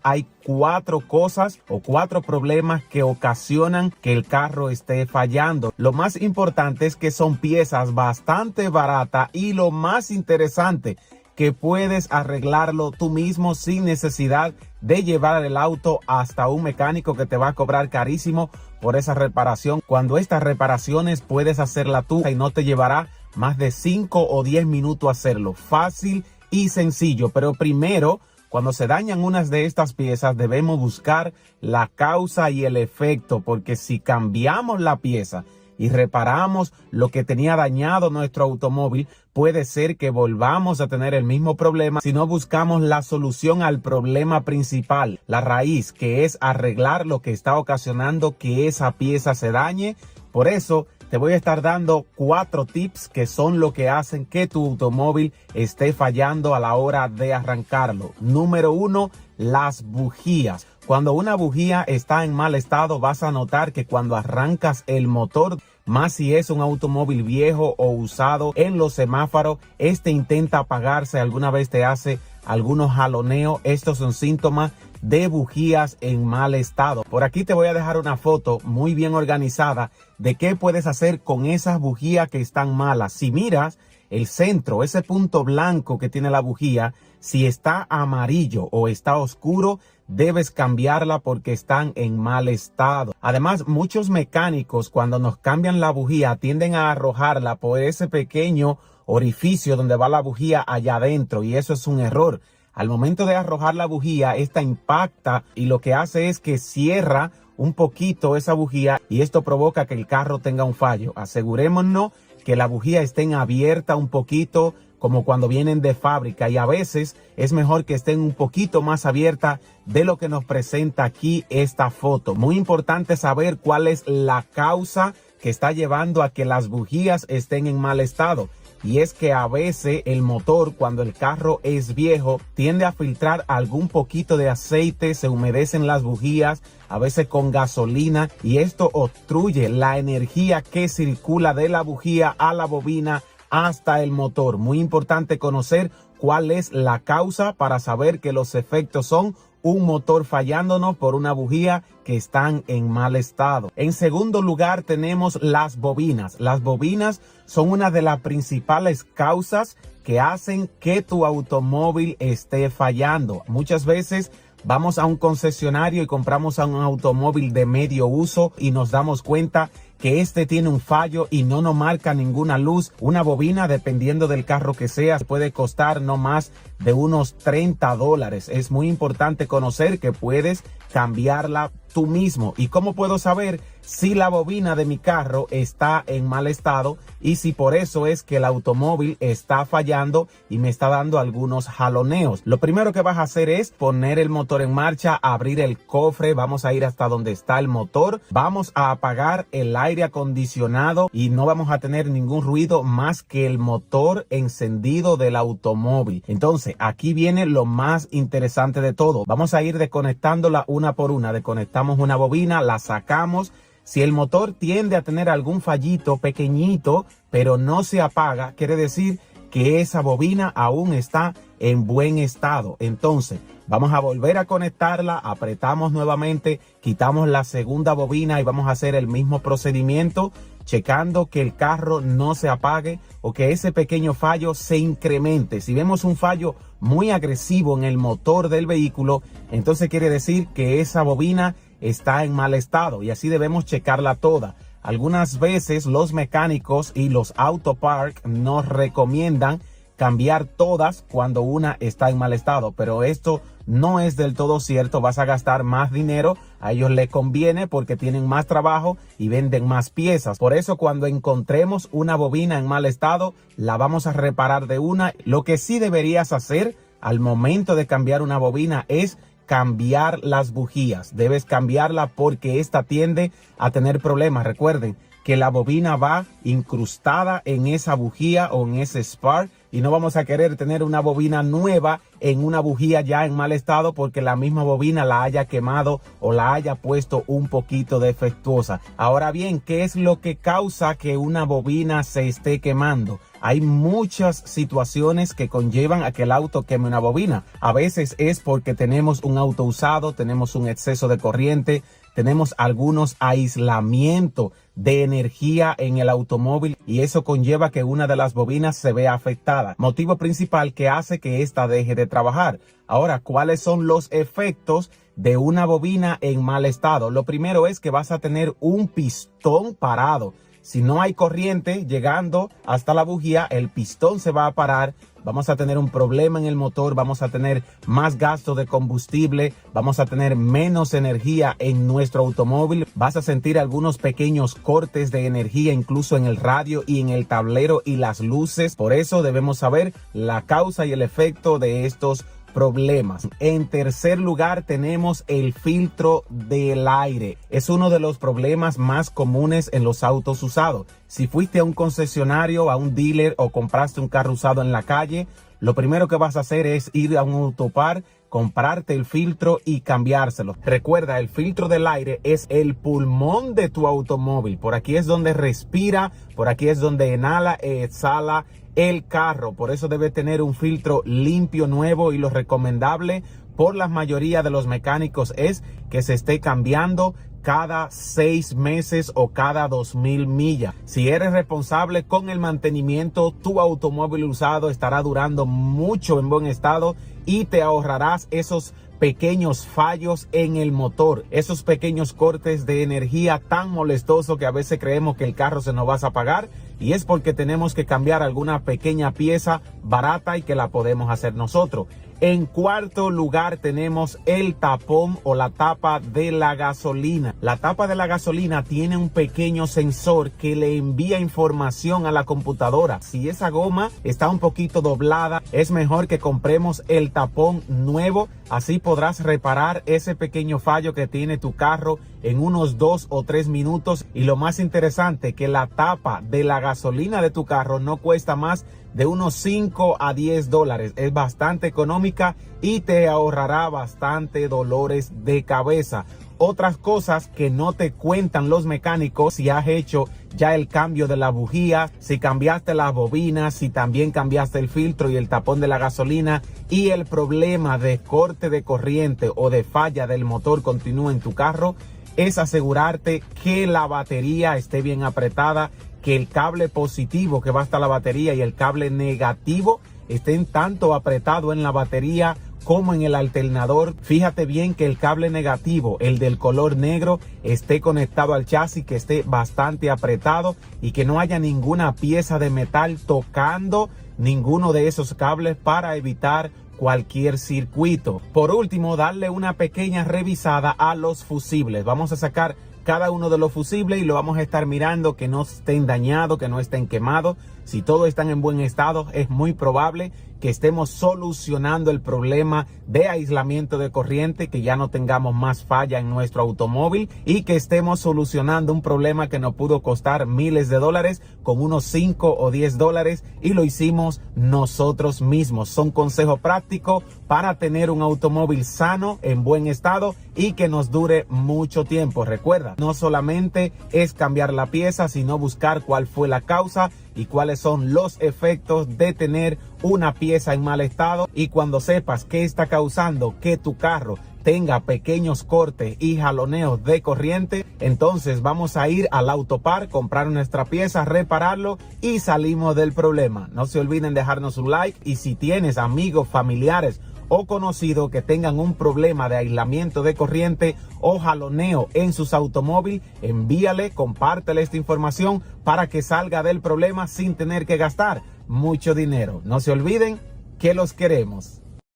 Hay 4 cosas o 4 problemas que ocasionan que el carro esté fallando. Lo más importante es que son piezas bastante baratas y lo más interesante, que puedes arreglarlo tú mismo sin necesidad de llevar el auto hasta un mecánico que te va a cobrar carísimo por esa reparación, cuando estas reparaciones puedes hacerla tú y no te llevará más de 5 o 10 minutos hacerlo. Fácil y sencillo, pero primero, cuando se dañan unas de estas piezas, debemos buscar la causa y el efecto, porque si cambiamos la pieza y reparamos lo que tenía dañado nuestro automóvil, puede ser que volvamos a tener el mismo problema si no buscamos la solución al problema principal, la raíz, que es arreglar lo que está ocasionando que esa pieza se dañe. Por eso te voy a estar dando 4 tips que son lo que hacen que tu automóvil esté fallando a la hora de arrancarlo. Número 1, las bujías. Cuando una bujía está en mal estado, vas a notar que cuando arrancas el motor, más si es un automóvil viejo o usado, en los semáforos, intenta apagarse, alguna vez te hace algunos jaloneos. Estos son síntomas de bujías en mal estado. Por aquí te voy a dejar una foto muy bien organizada de qué puedes hacer con esas bujías que están malas. Si miras el centro, ese punto blanco que tiene la bujía, si está amarillo o está oscuro, debes cambiarla porque están en mal estado. Además, muchos mecánicos cuando nos cambian la bujía tienden a arrojarla por ese pequeño orificio donde va la bujía allá adentro, y eso es un error. Al momento de arrojar la bujía, esta impacta y lo que hace es que cierra un poquito esa bujía y esto provoca que el carro tenga un fallo. Asegurémonos que la bujía esté abierta un poquito, como cuando vienen de fábrica, y a veces es mejor que estén un poquito más abierta de lo que nos presenta aquí esta foto. Muy importante saber cuál es la causa que está llevando a que las bujías estén en mal estado. Y es que a veces el motor, cuando el carro es viejo, tiende a filtrar algún poquito de aceite, se humedecen las bujías, a veces con gasolina, y esto obstruye la energía que circula de la bujía a la bobina hasta el motor. Muy importante conocer cuál es la causa para saber que los efectos son un motor fallándonos por una bujía que están en mal estado. En segundo lugar tenemos las bobinas. Las bobinas son una de las principales causas que hacen que tu automóvil esté fallando. Muchas veces vamos a un concesionario y compramos un automóvil de medio uso y nos damos cuenta que tiene un fallo y no nos marca ninguna luz. Una bobina, dependiendo del carro que sea, puede costar no más de unos $30. Es muy importante conocer que puedes cambiarla tú mismo. ¿Y cómo puedo saber si la bobina de mi carro está en mal estado y si por eso es que el automóvil está fallando y me está dando algunos jaloneos? Lo primero que vas a hacer es poner el motor en marcha, abrir el cofre, vamos a ir hasta donde está el motor, vamos a apagar el aire acondicionado y no vamos a tener ningún ruido más que el motor encendido del automóvil. Entonces aquí viene lo más interesante de todo. Vamos a ir desconectándola una por una. Desconectamos una bobina, la sacamos. Si el motor tiende a tener algún fallito pequeñito, pero no se apaga, quiere decir que esa bobina aún está en buen estado. Entonces, vamos a volver a conectarla, apretamos nuevamente, quitamos la segunda bobina y vamos a hacer el mismo procedimiento, checando que el carro no se apague o que ese pequeño fallo se incremente. Si vemos un fallo muy agresivo en el motor del vehículo, entonces quiere decir que esa bobina está en mal estado y así debemos checarla toda. Algunas veces los mecánicos y los auto park nos recomiendan cambiar todas cuando una está en mal estado, pero esto no es del todo cierto. Vas a gastar más dinero, a ellos les conviene porque tienen más trabajo y venden más piezas. Por eso cuando encontremos una bobina en mal estado, la vamos a reparar de una. Lo que sí deberías hacer al momento de cambiar una bobina es cambiar las bujías. Debes cambiarla porque esta tiende a tener problemas. Recuerden que la bobina va incrustada en esa bujía o en ese spark y no vamos a querer tener una bobina nueva en una bujía ya en mal estado porque la misma bobina la haya quemado o la haya puesto un poquito defectuosa. Ahora bien, ¿qué es lo que causa que una bobina se esté quemando? Hay muchas situaciones que conllevan a que el auto queme una bobina. A veces es porque tenemos un auto usado, tenemos un exceso de corriente, tenemos algunos aislamientos de energía en el automóvil y eso conlleva que una de las bobinas se vea afectada. Motivo principal que hace que ésta deje de trabajar. Ahora, ¿cuáles son los efectos de una bobina en mal estado? Lo primero es que vas a tener un pistón parado. Si no hay corriente llegando hasta la bujía, el pistón se va a parar. Vamos a tener un problema en el motor, vamos a tener más gasto de combustible, vamos a tener menos energía en nuestro automóvil. Vas a sentir algunos pequeños cortes de energía incluso en el radio y en el tablero y las luces. Por eso debemos saber la causa y el efecto de estos problemas. En tercer lugar tenemos el filtro del aire. Es uno de los problemas más comunes en los autos usados. Si fuiste a un concesionario, a un dealer o compraste un carro usado en la calle, lo primero que vas a hacer es ir a un autopar, comprarte el filtro y cambiárselo. Recuerda, el filtro del aire es el pulmón de tu automóvil. Por aquí es donde respira, por aquí es donde inhala, exhala el carro. Por eso debe tener un filtro limpio, nuevo, y lo recomendable por la mayoría de los mecánicos es que se esté cambiando cada 6 meses o cada 2,000 millas. Si eres responsable con el mantenimiento, tu automóvil usado estará durando mucho en buen estado y te ahorrarás esos pequeños fallos en el motor, esos pequeños cortes de energía tan molestosos que a veces creemos que el carro se nos va a apagar, y es porque tenemos que cambiar alguna pequeña pieza barata y que la podemos hacer nosotros. En cuarto lugar tenemos el tapón o la tapa de la gasolina. La tapa de la gasolina tiene un pequeño sensor que le envía información a la computadora. Si esa goma está un poquito doblada, es mejor que compremos el tapón nuevo. Así podrás reparar ese pequeño fallo que tiene tu carro en unos 2 o 3 minutos. Y lo más interesante, que la tapa de la gasolina de tu carro no cuesta más de unos 5 a 10 dólares. Es bastante económica y te ahorrará bastante dolores de cabeza. Otras cosas que no te cuentan los mecánicos: si has hecho ya el cambio de la bujía, si cambiaste las bobinas, si también cambiaste el filtro y el tapón de la gasolina, y el problema de corte de corriente o de falla del motor continúa en tu carro, es asegurarte que la batería esté bien apretada, que el cable positivo que va hasta la batería y el cable negativo estén tanto apretado en la batería como en el alternador. Fíjate bien que el cable negativo, el del color negro, esté conectado al chasis, que esté bastante apretado y que no haya ninguna pieza de metal tocando ninguno de esos cables para evitar cualquier circuito. Por último, darle una pequeña revisada a los fusibles. Vamos a sacar cada uno de los fusibles y lo vamos a estar mirando que no estén dañados, que no estén quemados. Si todos están en buen estado, es muy probable que estemos solucionando el problema de aislamiento de corriente, que ya no tengamos más falla en nuestro automóvil y que estemos solucionando un problema que nos pudo costar miles de dólares con unos 5 o 10 dólares y lo hicimos nosotros mismos. Son consejos prácticos para tener un automóvil sano, en buen estado y que nos dure mucho tiempo. Recuerda, no solamente es cambiar la pieza, sino buscar cuál fue la causa y cuáles son los efectos de tener una pieza en mal estado. Y cuando sepas qué está causando que tu carro tenga pequeños cortes y jaloneos de corriente, entonces vamos a ir al autopar, comprar nuestra pieza, repararlo y salimos del problema. No se olviden dejarnos un like, y si tienes amigos, familiares o conocidos que tengan un problema de aislamiento de corriente o jaloneo en sus automóviles, envíale, compártele esta información para que salga del problema sin tener que gastar mucho dinero. No se olviden que los queremos.